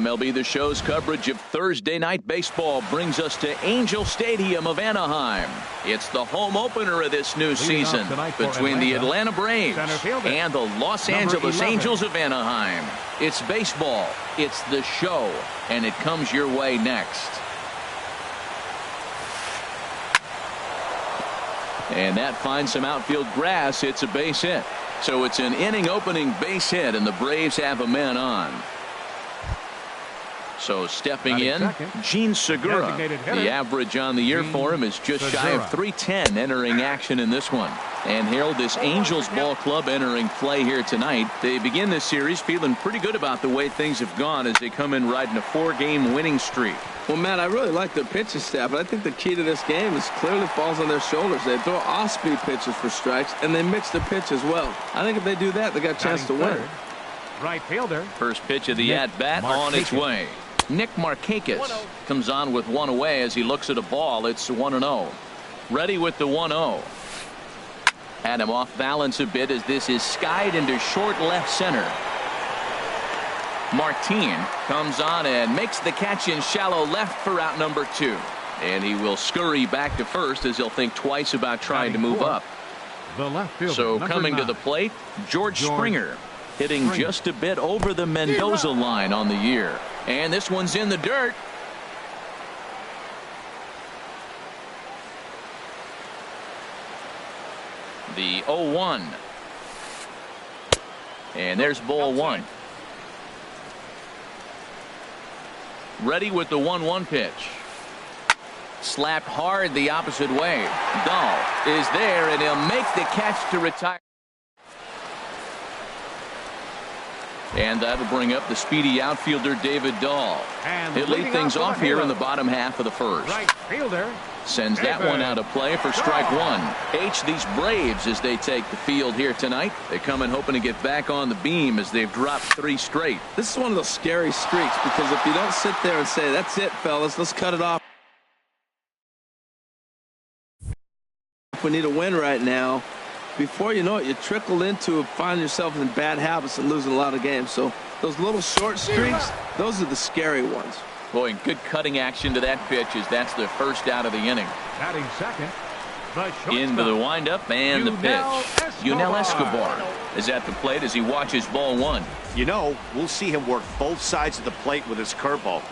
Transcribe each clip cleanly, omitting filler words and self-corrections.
MLB The Show's coverage of Thursday night baseball brings us to Angel Stadium of Anaheim. It's the home opener of this new season between the Atlanta Braves and the Los Angeles Angels of Anaheim. It's baseball, it's the show, and it comes your way next. And that finds some outfield grass. It's a base hit. So it's an inning opening base hit, and the Braves have a man on. So stepping in, Gene Segura. The average on the year for him is just shy of .310 entering action in this one. And Harold, this Angels ball club entering play here tonight. They begin this series feeling pretty good about the way things have gone as they come in riding a 4-game winning streak. Well, Matt, I really like their pitching staff, but I think the key to this game is clearly falls on their shoulders. They throw off-speed pitches for strikes, and they mix the pitch as well. I think if they do that, they got a chance to win. Right fielder. First pitch of the at-bat on its way. Nick Markakis comes on with one away as he looks at a ball. It's 1-0. Ready with the 1-0. Had him off balance a bit as this is skied into short left center. Martin comes on and makes the catch in shallow left for out number 2. And he will scurry back to first as he'll think twice about trying to move up. So coming to the plate, George Springer, hitting just a bit over the Mendoza line on the year. And this one's in the dirt. The 0-1. And there's ball 1. Ready with the 1-1 pitch. Slapped hard the opposite way. Dahl is there, and he'll make the catch to retire. And that'll bring up the speedy outfielder David Dahl. He'll lead things off here in the bottom half of the first. Right fielder. Sends that one out of play for strike 1. These Braves, as they take the field here tonight, they come in hoping to get back on the beam as they've dropped 3 straight. This is one of those scary streaks because if you don't sit there and say, that's it, fellas, let's cut it off. We need a win right now. Before you know it, you trickle into finding yourself in bad habits and losing a lot of games. So those little short streaks, those are the scary ones. Boy, good cutting action to that pitch as that's the first out of the inning. Batting second, into the windup and the pitch. Yunel Escobar is at the plate as he watches ball 1. You know, we'll see him work both sides of the plate with his curveball.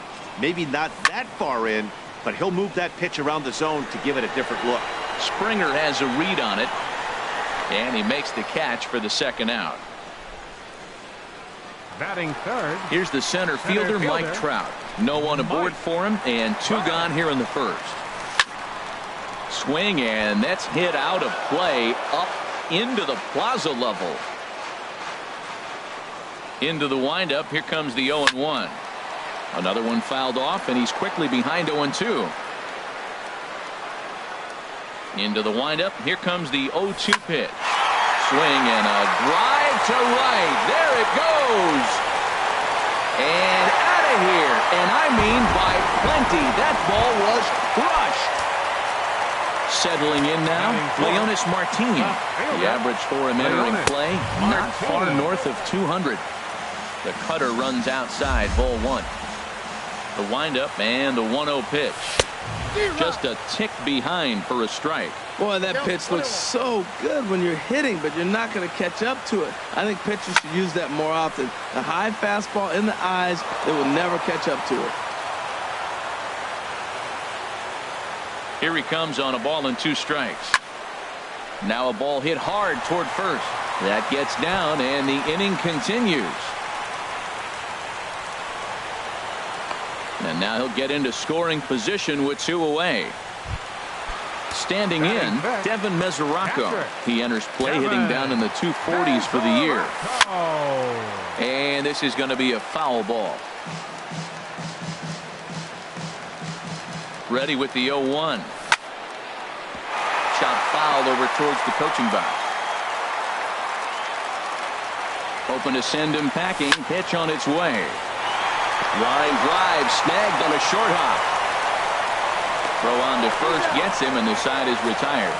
Maybe not that far in, but he'll move that pitch around the zone to give it a different look. Springer has a read on it, and he makes the catch for the second out. Batting third. Here's the center fielder, Mike Trout. No one aboard for him, and 2 gone here in the first. Swing, and that's hit out of play up into the plaza level. Into the windup. Here comes the 0-1. Another one fouled off, and he's quickly behind 0-2. Into the windup. Here comes the 0-2 pitch. Swing and a drive to right. There it goes. And out of here. And I mean by plenty. That ball was crushed. Settling in now, Leonis Martin. The average for him entering play, not far north of 200. The cutter runs outside, ball 1. The windup and the 1-0 pitch. Just a tick behind for a strike. Boy, that pitch looks so good when you're hitting, but you're not going to catch up to it. I think pitchers should use that more often. A high fastball in the eyes, they will never catch up to it. Here he comes on a ball and 2 strikes. Now a ball hit hard toward first. That gets down, and the inning continues. And now he'll get into scoring position with 2 away. Standing in, Devin Mesoraco. He enters play hitting down in the 240s for the year. And this is going to be a foul ball. Ready with the 0-1. Shot fouled over towards the coaching box. Open to send him packing. Pitch on its way. Line drive snagged on a short hop. Throw on to first gets him, and the side is retired.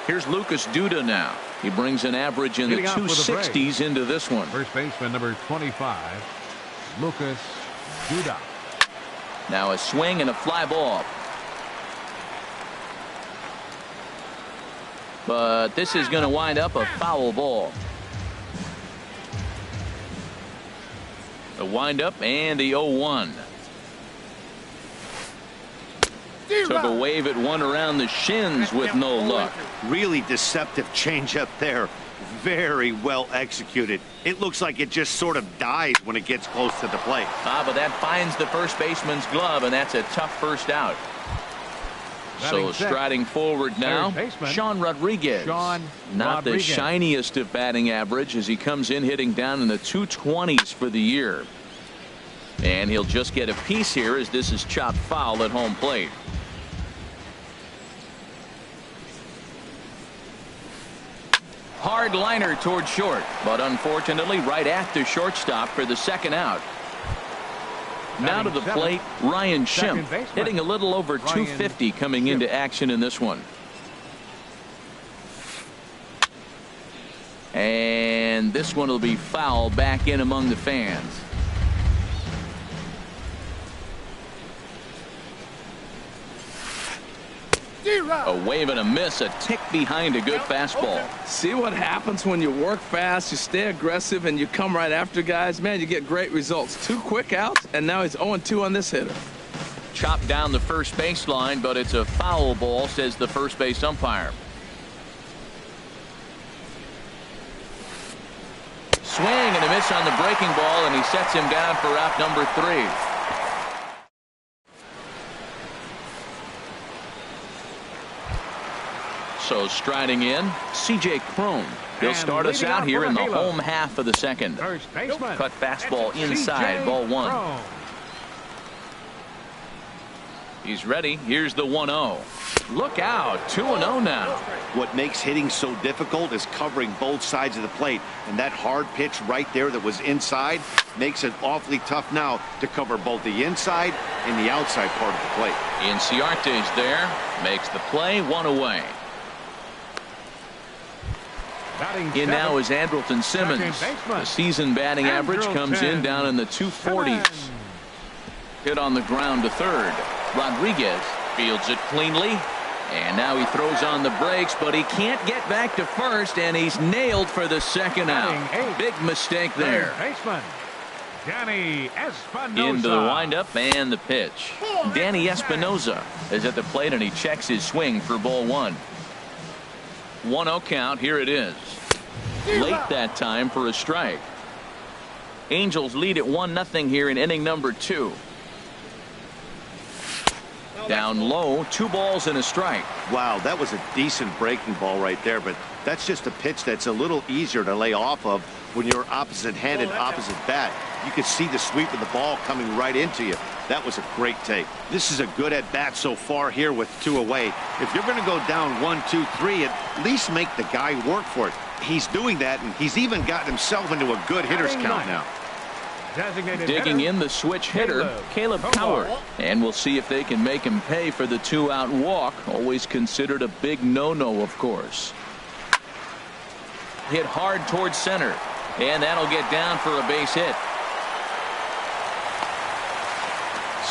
Here's Lucas Duda now. He brings an average in the 260s into this one. First baseman number 25, Lucas Duda. Now a swing and a fly ball. But this is going to wind up a foul ball. The windup and the 0-1. Took a wave at one around the shins with no luck. Really deceptive changeup there. Very well executed. It looks like it just sort of dies when it gets close to the plate. But that finds the first baseman's glove, and that's a tough first out. So striding forward now, Sean Rodriguez. Not the shiniest of batting average as he comes in hitting down in the 220s for the year. And he'll just get a piece here as this is chopped foul at home plate. Hard liner toward short, but unfortunately right at the shortstop for the second out. Now to the plate, Ryan Schimpf, hitting a little over 250 coming into action in this one. And this one will be foul back in among the fans. A wave and a miss, a tick behind a good fastball. See what happens when you work fast, you stay aggressive, and you come right after guys? Man, you get great results. 2 quick outs, and now he's 0-2 on this hitter. Chopped down the first baseline, but it's a foul ball, says the first base umpire. Swing and a miss on the breaking ball, and he sets him down for out number 3. So striding in, C.J. Cron. He'll start us out here in the home half of the second. Cut fastball inside, ball 1. He's ready. Here's the 1-0. Look out, 2-0 now. What makes hitting so difficult is covering both sides of the plate, and that hard pitch right there that was inside makes it awfully tough now to cover both the inside and the outside part of the plate. Inciarte's there, makes the play, 1 away. In now is Andrelton Simmons. The season batting average comes in down in the 240s. Hit on the ground to third. Rodriguez fields it cleanly. And now he throws on the brakes, but he can't get back to first, and he's nailed for the second out. Big mistake there. Into the windup and the pitch. Danny Espinosa is at the plate, and he checks his swing for ball 1. 1-0 count. Here it is. Late that time for a strike. Angels lead at 1-0 here in inning number 2. Down low, 2 balls and a strike. Wow, that was a decent breaking ball right there, but that's just a pitch that's a little easier to lay off of when you're opposite-handed, opposite bat. You could see the sweep of the ball coming right into you. That was a great take. This is a good at-bat so far here with 2 away. If you're going to go down 1, 2, 3, at least make the guy work for it. He's doing that, and he's even gotten himself into a good hitter's count now. Digging in the switch hitter, Caleb Cowart. And we'll see if they can make him pay for the 2-out walk. Always considered a big no-no, of course. Hit hard towards center. And that'll get down for a base hit.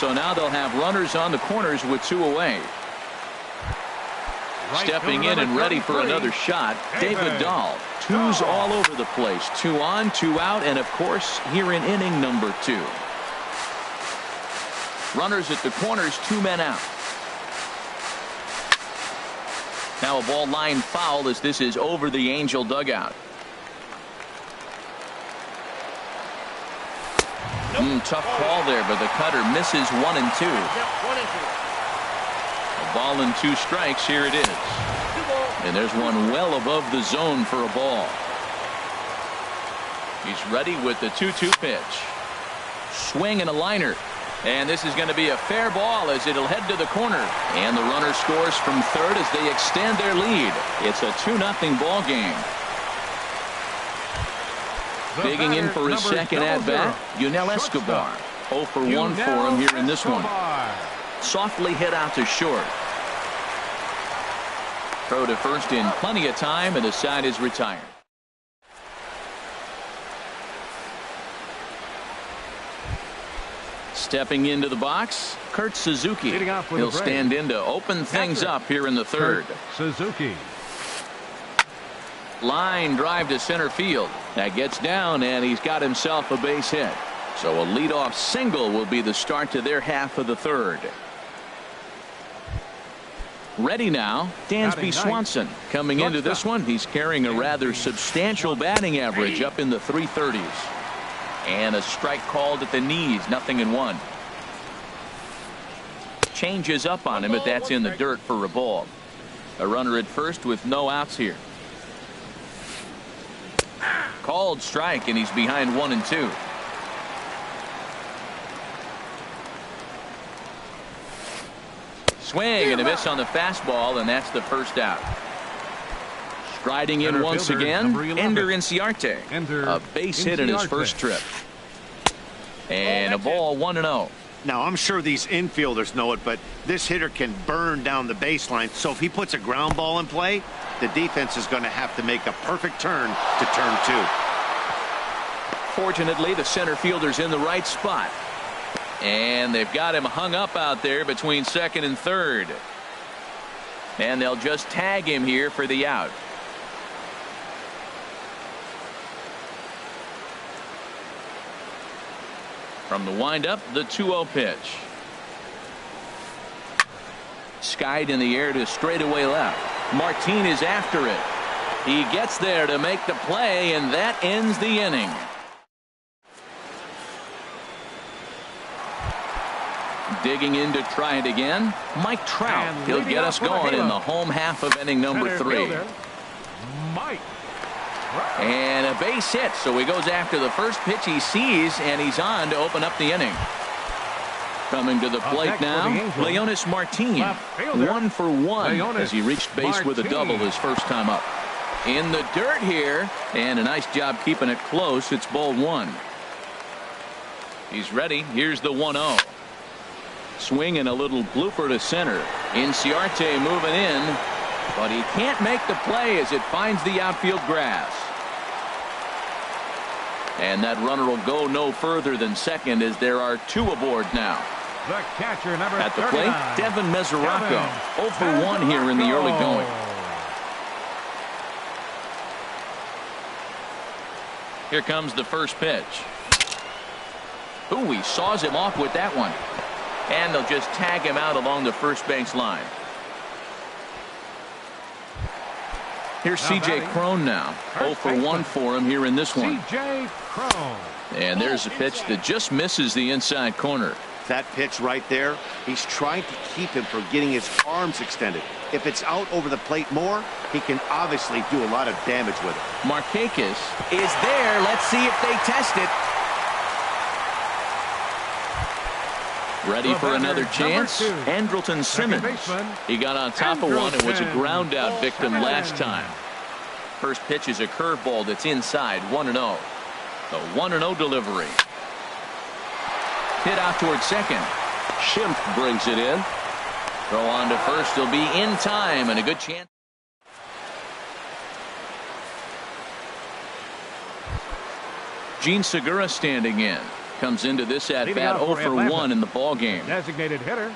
So now they'll have runners on the corners with 2 away. Stepping in and ready for another shot, David Dahl. 2s all over the place. 2 on, 2 out, and of course here in inning number 2. Runners at the corners, 2 men out. Now a ball line foul as this is over the Angel dugout. Tough call there, but the cutter misses 1 and 2. A ball and 2 strikes. Here it is. And there's one well above the zone for a ball. He's ready with the 2-2 pitch. Swing and a liner. And this is going to be a fair ball as it'll head to the corner. And the runner scores from third as they extend their lead. It's a 2-0 ball game. Digging in for his second at-bat, Yunel Escobar. 0 for 1 for him here in this one. Softly hit out to short. Throw to first in plenty of time, and the side is retired. Stepping into the box, Kurt Suzuki. He'll stand in to open things up here in the third. Suzuki. Line drive to center field. That gets down, and he's got himself a base hit. So a leadoff single will be the start to their half of the third. Ready now, Dansby Swanson. Coming into this one, he's carrying a rather substantial batting average up in the 330s. And a strike called at the knees, 0-1. Changes up on him, but that's in the dirt for a ball. A runner at first with no outs here. Called strike, and he's behind 1-2. Swing and a miss on the fastball, and that's the first out. Striding in once again, Ender Inciarte. A base hit in his first trip. And a ball, 1-0. Now, I'm sure these infielders know it, but this hitter can burn down the baseline. So if he puts a ground ball in play, the defense is going to have to make a perfect turn to turn two. Fortunately, the center fielder's in the right spot. And they've got him hung up out there between second and third. And they'll just tag him here for the out. From the windup, the 2-0 pitch. Skied in the air to straightaway left. Martin is after it. He gets there to make the play, and that ends the inning. Digging in to try it again, Mike Trout. He'll get us going in the home half of inning number 3. Mike. And a base hit, so he goes after the first pitch he sees, and he's on to open up the inning. Coming to the plate now, Leonis Martin. 1 for 1 as he reached base with a double his first time up. In the dirt here, and a nice job keeping it close. It's ball 1. He's ready. Here's the 1-0. Swing and a little blooper to center. Inciarte moving in, but he can't make the play as it finds the outfield grass. And that runner will go no further than second as there are 2 aboard now. The catcher, number at the plate, 39. Devin Mesoraco. 0 for 1 here in the early going. Here comes the first pitch. Ooh, he saws him off with that one. And they'll just tag him out along the first base line. Here's C.J. Cron now. 0 for 1 for him here in this one. C.J. Cron. And there's a pitch that just misses the inside corner. That pitch right there, he's trying to keep him from getting his arms extended. If it's out over the plate more, he can obviously do a lot of damage with it. Markakis is there. Let's see if they test it. Ready for another chance? Andrelton Simmons. He got on top of one and was a ground out victim last time. First pitch is a curveball that's inside. 1-0. The 1-0 delivery. Hit out towards second. Schimpf brings it in. Throw on to first. He'll be in time and a good chance. Gene Segura standing in. Comes into this at bat 0 for 1 in the ball game. Designated hitter,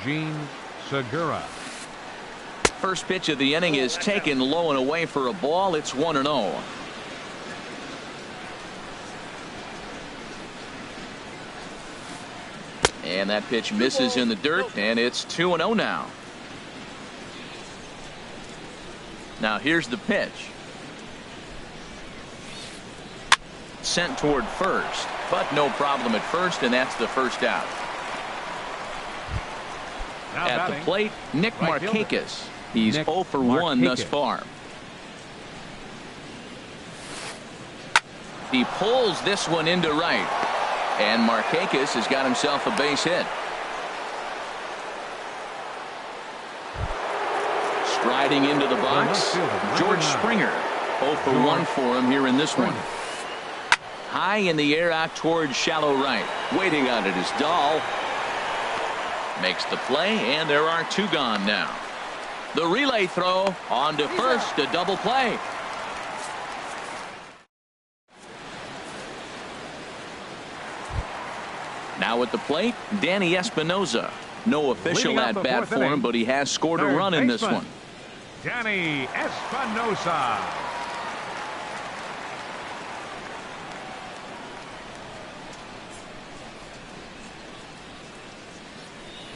Gene Segura. First pitch of the inning is taken low and away for a ball. It's 1-0. And that pitch misses in the dirt, and it's 2-0 now. Now here's the pitch. Sent toward first, but no problem at first, and that's the first out. At the plate, Nick Markakis. He's 0 for 1 thus far. He pulls this one into right, and Markakis has got himself a base hit. Striding into the box, George Springer. 0 for 1 for him here in this one. High in the air out towards shallow right. Waiting on it is Dahl. Makes the play, and there are 2 gone now. The relay throw on to first, a double play. Now at the plate, Danny Espinoza. No official at bat for him, but he has scored a run in this one. Danny Espinoza.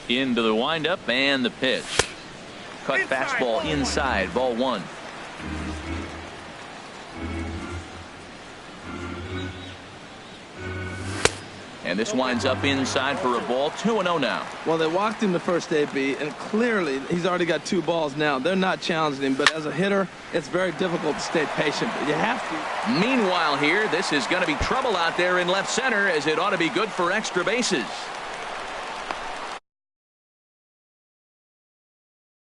Into the windup and the pitch. Cut fastball inside, ball one. And this winds up inside for a ball. 2-0 now. Well, they walked him the first AB, and clearly he's already got 2 balls now. They're not challenging him, but as a hitter, it's very difficult to stay patient. But you have to. Meanwhile here, this is going to be trouble out there in left center, as it ought to be good for extra bases.